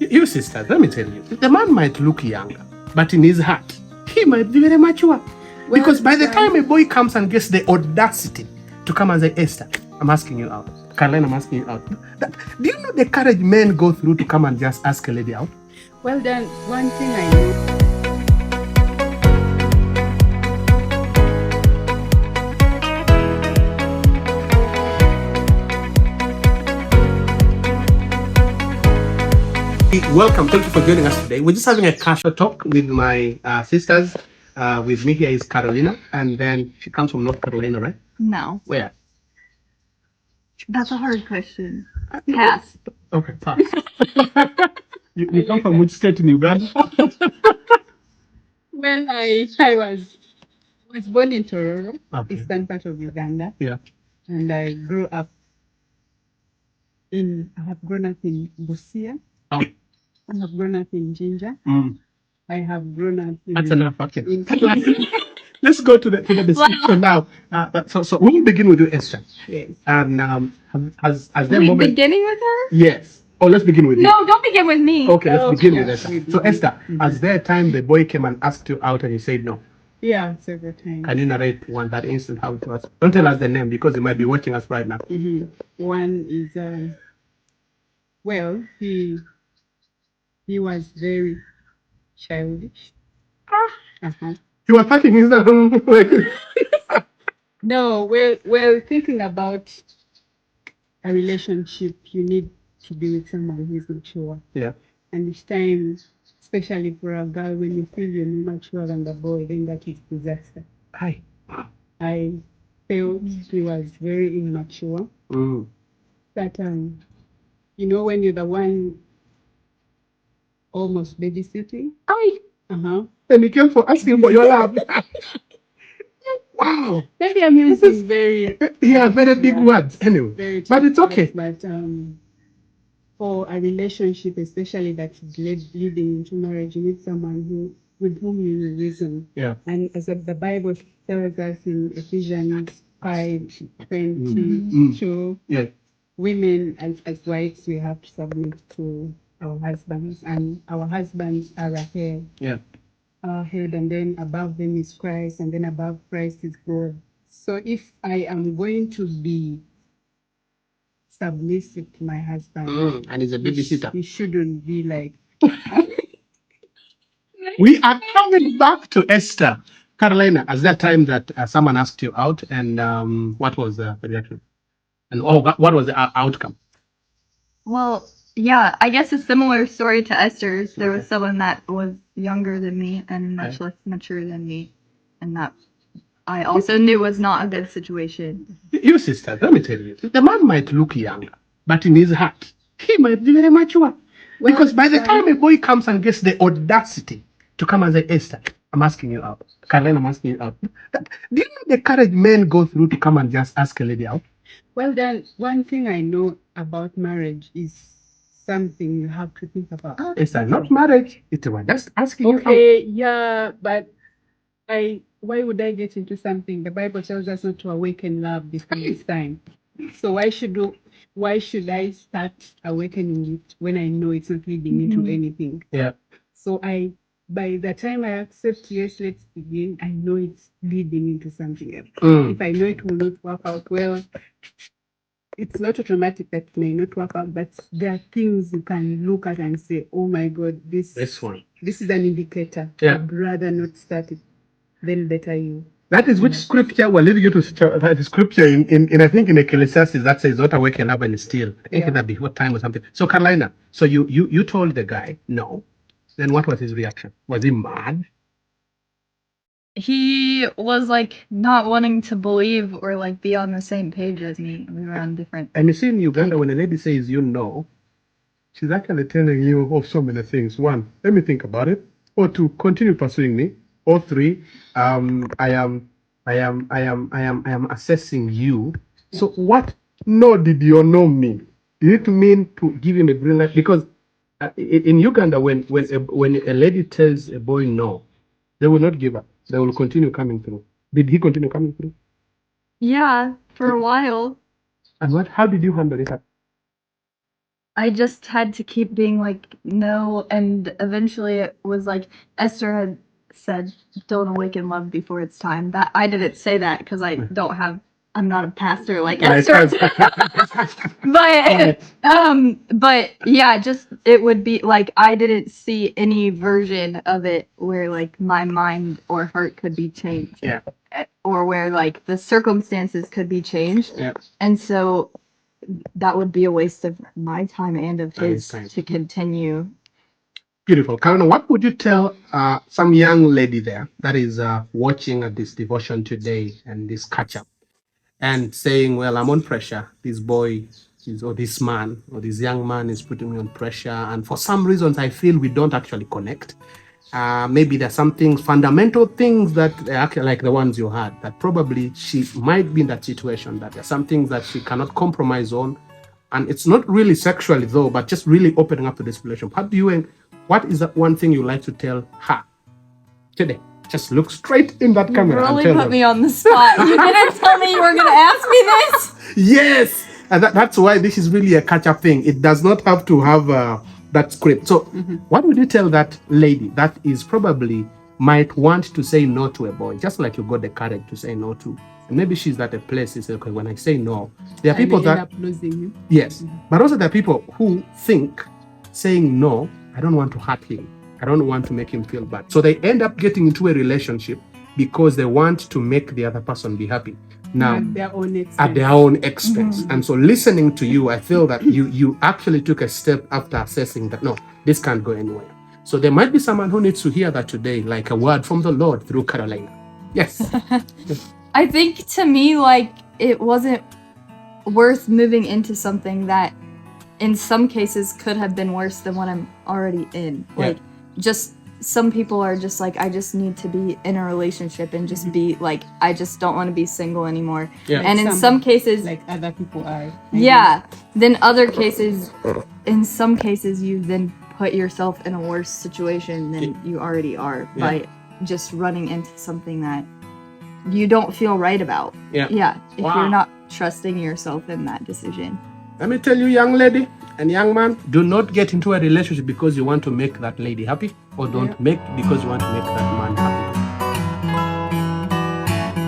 You sisters, let me tell you, the man might look younger, but in his heart, he might be very mature. Because by the time a boy comes and gets the audacity to come and say, Esther, I'm asking you out. Carolina, I'm asking you out. Do you know the courage men go through to come and just ask a lady out? Well, then, one thing I know. Welcome. Thank you for joining us today. We're just having a casual talk with my sisters. With me here is Carolina, and then she comes from North Carolina, right? No. Where? That's a hard question. Pass. Okay, pass. you come from which state in Uganda? Well, I was born in Tororo, Okay. eastern part of Uganda. Yeah. And I have grown up in Busia. Oh. I have grown up in Jinja. I have grown up in... That's enough. Okay. Let's go to the description now. So we will begin with you, Esther. Yes. And as Are the we moment. beginning with her? Yes. Oh, let's begin with you. No, don't begin with me. Okay, let's begin with yeah, Esther. So Esther, as there a time the boy came and asked you out and you said no? Yeah, several times. Can you narrate that instant how it was? Don't tell us the name because he might be watching us right now. One is well, he was very childish. You were packing his like. No, well, thinking about a relationship, you need to be with someone who is mature. Yeah. And each time, especially for a girl, when you feel you're more mature than the boy, then that is disaster. Hi. I felt he was very immature. That you know, when you're the one almost babysitting. Hi. And you came for asking for your love. Wow. Maybe I'm using very very big words anyway. But it's okay. But for a relationship, especially that is leading into marriage, you need someone with whom you reason. Yeah. And as the Bible tells us in Ephesians 5:22, Yeah. women as wives, we have to submit to our husbands, and our husbands are our head. Yeah. Our head, and then above them is Christ, and then above Christ is God. So if I am going to be submissive to my husband, and he's a babysitter, he shouldn't be like. We are coming back to Esther. Carolina, as that time that someone asked you out, and what was the reaction? And what was the outcome? Well, yeah, I guess a similar story to Esther's. There was someone that was younger than me and much less mature than me, and that I also knew was not a good situation. You sisters, let me tell you, the man might look younger, but in his heart, he might be very mature. Because by the time a boy comes and gets the audacity to come and say, Esther, I'm asking you out. Carolina, I'm asking you out. Do you know the courage men go through to come and just ask a lady out? Well, then, one thing I know about marriage is something you have to think about. Esther, not marriage. It was just asking you out. Okay, yeah, but why would I get into something? The Bible tells us not to awaken love before this time. So why should I start awakening it when I know it's not leading into anything? Yeah. So by the time I accept, yes, let's begin, I know it's leading into something else. If I know it will not work out well, it's not automatic that it may not work out, but there are things you can look at and say, oh my God, this is an indicator. Yeah. I'd rather not start it. Then better you. That is which scripture we're leaving you to the scripture in I think in Ecclesiastes that says not awaken up and still. I think that be what time or something. So Carolina, so you told the guy no. Then what was his reaction? Was he mad? He was like not wanting to believe or like be on the same page as me. We were on different. And you see in Uganda when a lady says you know, she's actually telling you of so many things. One, let me think about it. Or two, continue pursuing me. Or three, I am assessing you. So what no did your no mean? Did it mean to give him a green light? Because in Uganda, when a lady tells a boy no, they will not give up. They will continue coming through. Did he continue coming through? Yeah, for a while. And how did you handle it? I just had to keep being like, no. And eventually it was like Esther had said, don't awaken love before it's time. That I didn't say that because I'm not a pastor like Esther. But yeah, just it would be like I didn't see any version of it where like my mind or heart could be changed. Yeah. Or where like the circumstances could be changed. Yeah. And so that would be a waste of my time and of his Time. to continue. Beautiful. Carolina, what would you tell some young lady there that is watching this devotion today and this catch up and saying, well, I'm on pressure. This boy or this man or this young man is putting me on pressure. And for some reasons, I feel we don't actually connect. Maybe there's some things, fundamental things that actually like the ones you had, that probably she might be in that situation, that there's some things that she cannot compromise on. And it's not really sexually though, but just really opening up to this relationship. What is that one thing you like to tell her today? Just look straight in that camera. You really and tell put her. me on the spot. You didn't tell me you were going to ask me this. Yes, and that's why this is really a catch-up thing. It does not have to have that script. So, what would you tell that lady that is probably might want to say no to a boy, just like you got the courage to say no to, and maybe she's at a place. It's okay when I say no. There are people that end up losing you. Yes, but also there are people who think saying no, I don't want to hurt him. I don't want to make him feel bad. So they end up getting into a relationship because they want to make the other person be happy. Now, at their own expense. And so listening to you, I feel that you actually took a step after assessing that, no, this can't go anywhere. So there might be someone who needs to hear that today, like a word from the Lord through Carolina. Yes. I think to me, like, it wasn't worth moving into something that in some cases could have been worse than what I'm already in. Like, just some people are just like, I just need to be in a relationship and just be like, I just don't want to be single anymore. Yeah. And in some cases, like other people are. Then other cases, in some cases, you then put yourself in a worse situation than you already are by just running into something that you don't feel right about. If you're not trusting yourself in that decision. Let me tell you, young lady and young man, do not get into a relationship because you want to make that lady happy, or don't make because you want to make that man happy.